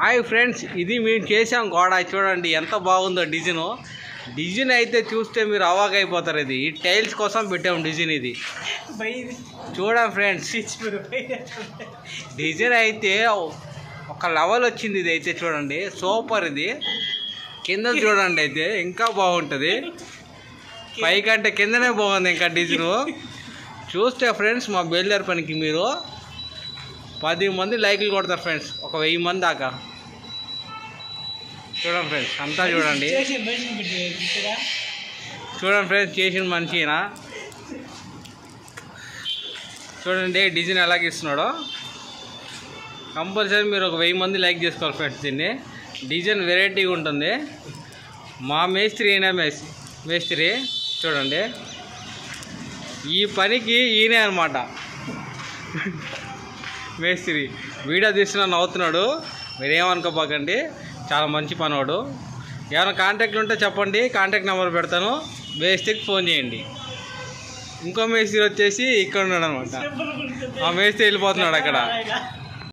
Hi friends, ఇది మేము చేసాం గోడ. చూడండి ఎంత బాగుందో డిజైన్ అయితే చూస్తే మీరు అవాక్ అయిపోతారు. ఇది ఈ టైల్స్ కోసం పెట్టాము డిజైన్. ఇది చూడండి ఫ్రెండ్స్, డిజైన్ అయితే ఒక లెవెల్ వచ్చింది. ఇది అయితే చూడండి సూపర్. ఇది కింద చూడండి అయితే ఇంకా బాగుంటుంది. పైకంటే కిందనే బాగుంది ఇంకా డిజైన్ చూస్తే ఫ్రెండ్స్. మా బయలుదేరి పనికి మీరు 10 మంది లైక్లు కొడతారు ఫ్రెండ్స్, ఒక 1000 మంది దాకా. చూడండి ఫ్రెండ్స్ అంతా చూడండి ఫ్రెండ్స్, చేసిన మనిషినా చూడండి డిజైన్ ఎలాగ ఇస్తున్నాడో. కంపల్సరీ మీరు ఒక 1000 మంది లైక్ చేసుకోవాలి ఫ్రెండ్స్. దీన్ని డిజైన్ వెరైటీగా ఉంటుంది. మా మేస్త్రి అయినా మేస్త్రి చూడండి, ఈ పనికి ఈయనే అనమాట మేస్త్రి. వీడియో తీస్తున్నా నవ్వుతున్నాడు, మీరేమనుకోపోకండి. చాలా మంచి పనివాడు. ఏమైనా కాంటాక్ట్లు ఉంటే చెప్పండి, కాంటాక్ట్ నెంబర్ పెడతాను. మేస్త్రికి ఫోన్ చేయండి. ఇంకో మేస్త్రి వచ్చేసి ఇక్కడ ఉన్నాడు అనమాట. ఆ మేస్త్రి వెళ్ళిపోతున్నాడు అక్కడ.